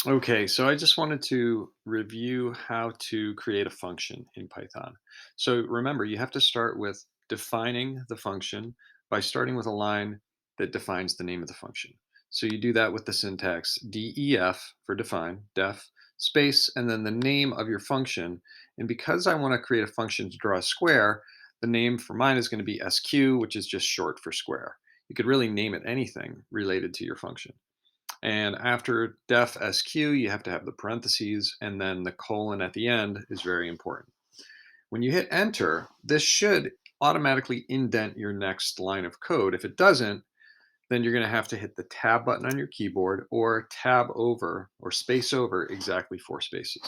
Okay, so I just wanted to review how to create a function in Python. So remember, you have to start with defining the function by starting with a line that defines the name of the function. So you do that with the syntax def for define, def, space, and then the name of your function. And because I want to create a function to draw a square, the name for mine is going to be sq, which is just short for square. You could really name it anything related to your function. And after def sq, you have to have the parentheses, and then the colon at the end is very important. When you hit enter, this should automatically indent your next line of code. If it doesn't, then you're going to have to hit the tab button on your keyboard or tab over or space over exactly 4 spaces.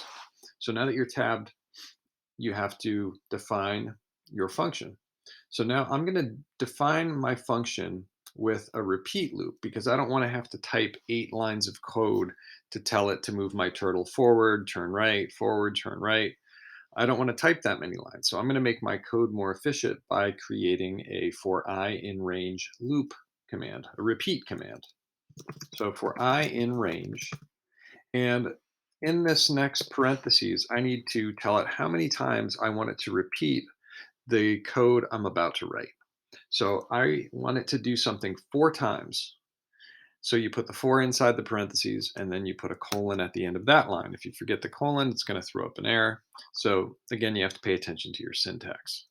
So now that you're tabbed, you have to define your function. So now I'm going to define my function with a repeat loop because I don't want to have to type 8 lines of code to tell it to move my turtle forward, turn right, forward, turn right. I don't want to type that many lines. So I'm going to make my code more efficient by creating a for I in range loop command, a repeat command. So for I in range, and in this next parentheses, I need to tell it how many times I want it to repeat the code I'm about to write. So I want it to do something 4 times. So you put the 4 inside the parentheses, and then you put a colon at the end of that line. If you forget the colon, it's going to throw up an error. So again, you have to pay attention to your syntax.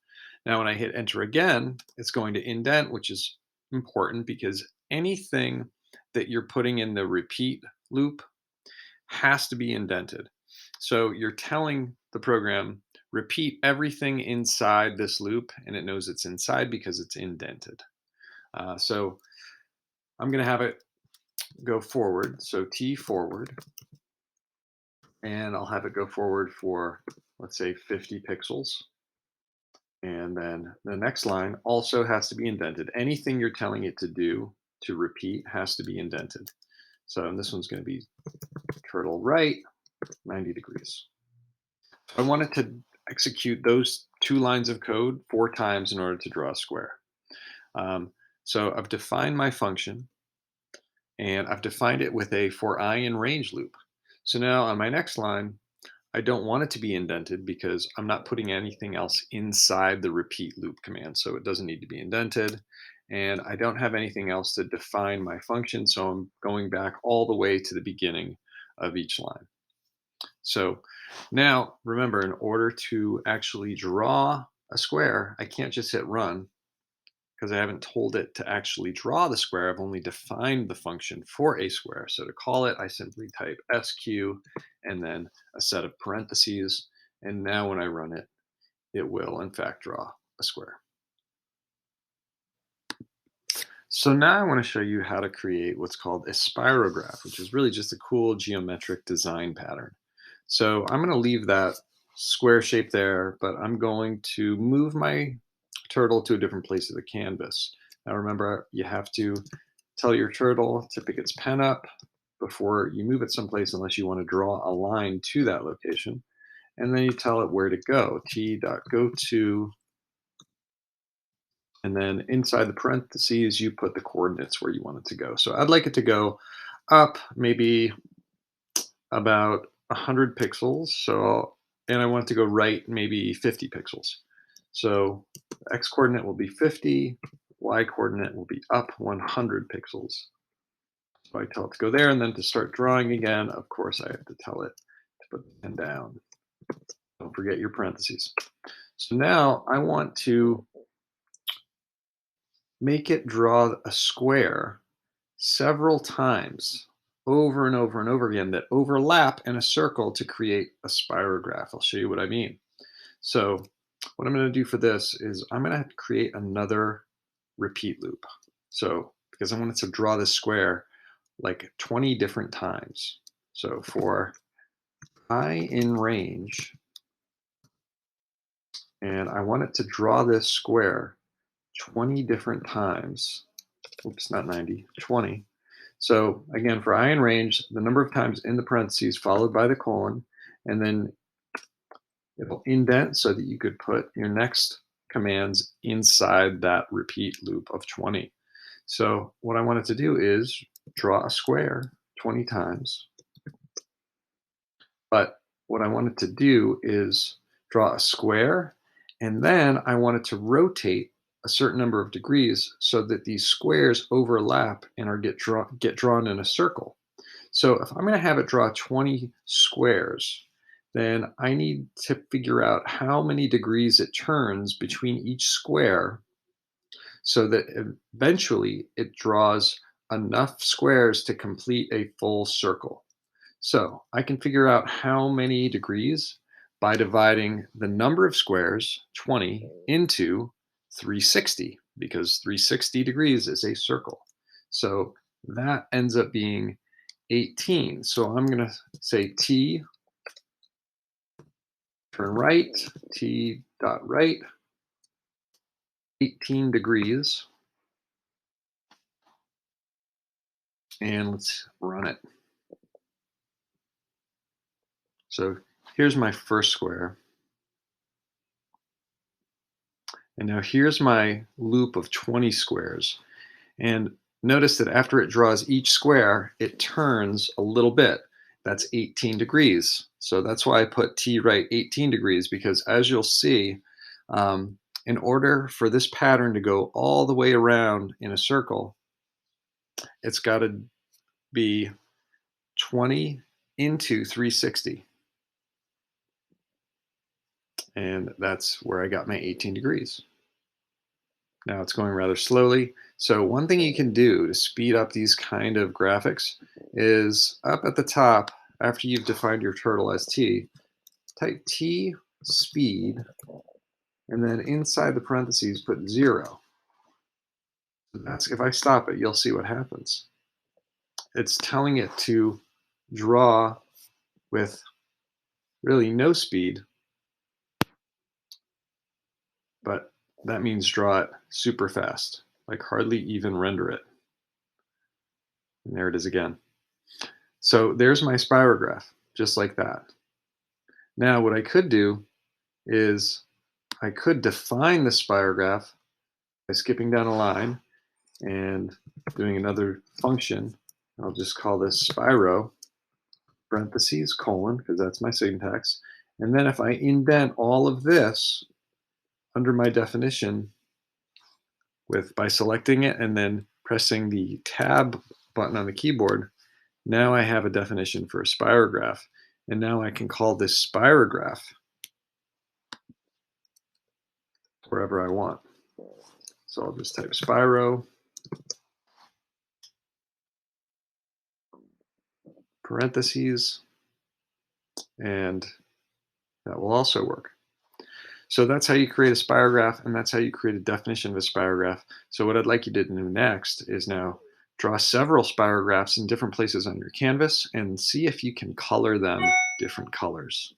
Now, when I hit enter again, it's going to indent, which is important because anything that you're putting in the repeat loop has to be indented. So you're telling the program, repeat everything inside this loop, and it knows it's inside because it's indented. So I'm going to have it go forward. So T forward, and I'll have it go forward for, let's say, 50 pixels. And then the next line also has to be indented. Anything you're telling it to do to repeat has to be indented. So this one's going to be turtle right, 90 degrees. I wanted to execute those 2 lines of code 4 times in order to draw a square. Um, so I've defined my function, and I've defined it with a for I in range loop. So now on my next line, I don't want it to be indented because I'm not putting anything else inside the repeat loop command. So it doesn't need to be indented. And I don't have anything else to define my function. So I'm going back all the way to the beginning of each line. So now remember, in order to actually draw a square, I can't just hit run because I haven't told it to actually draw the square. I've only defined the function for a square. So to call it, I simply type sq and then a set of parentheses. And now when I run it, it will in fact draw a square. So now I want to show you how to create what's called a spirograph, which is really just a cool geometric design pattern. So I'm going to leave that square shape there, but I'm going to move my turtle to a different place of the canvas. Now remember, you have to tell your turtle to pick its pen up before you move it someplace unless you want to draw a line to that location. And then you tell it where to go, t.go to, and then inside the parentheses, you put the coordinates where you want it to go. So I'd like it to go up maybe about 100 pixels. So, and I want it to go right maybe 50 pixels. So x coordinate will be 50, y coordinate will be up 100 pixels. So I tell it to go there, and then to start drawing again, of course, I have to tell it to put the pen down. Don't forget your parentheses. So now I want to make it draw a square several times over and over and over again that overlap in a circle to create a spirograph. I'll show you what I mean. So what I'm going to do for this is I'm going to create another repeat loop. So because I wanted to draw this square like 20 different times. So for I in range, and I want it to draw this square 20 different times. Oops, not 90, 20. So again, for I in range, the number of times in the parentheses followed by the colon, and then it'll indent so that you could put your next commands inside that repeat loop of 20. So what I wanted to do is draw a square 20 times, But what I wanted to do is draw a square, and then I wanted to rotate a certain number of degrees so that these squares overlap and get drawn in a circle. So if I'm going to have it draw 20 squares, then I need to figure out how many degrees it turns between each square so that eventually it draws enough squares to complete a full circle. So I can figure out how many degrees by dividing the number of squares, 20, into 360, because 360 degrees is a circle. So that ends up being 18. So I'm going to say t, turn right, t dot right, 18 degrees, and let's run it. So here's my first square. And now here's my loop of 20 squares. And notice that after it draws each square, it turns a little bit. That's 18 degrees. So that's why I put T right 18 degrees, because as you'll see, in order for this pattern to go all the way around in a circle, it's got to be 20 into 360. And that's where I got my 18 degrees. Now it's going rather slowly. So one thing you can do to speed up these kind of graphics is up at the top, after you've defined your turtle as t, type t speed, and then inside the parentheses put 0. That's if I stop it, you'll see what happens. It's telling it to draw with really no speed, but that means draw it super fast, like hardly even render it. And there it is again. So there's my spirograph, just like that. Now what I could do is I could define the spirograph by skipping down a line and doing another function. I'll just call this spiro, parentheses, colon, because that's my syntax. And then if I indent all of this under my definition by selecting it and then pressing the tab button on the keyboard, now I have a definition for a spirograph. And now I can call this spirograph wherever I want. So I'll just type spiro, parentheses, and that will also work. So that's how you create a spirograph, and that's how you create a definition of a spirograph. So what I'd like you to do next is now draw several spirographs in different places on your canvas and see if you can color them different colors.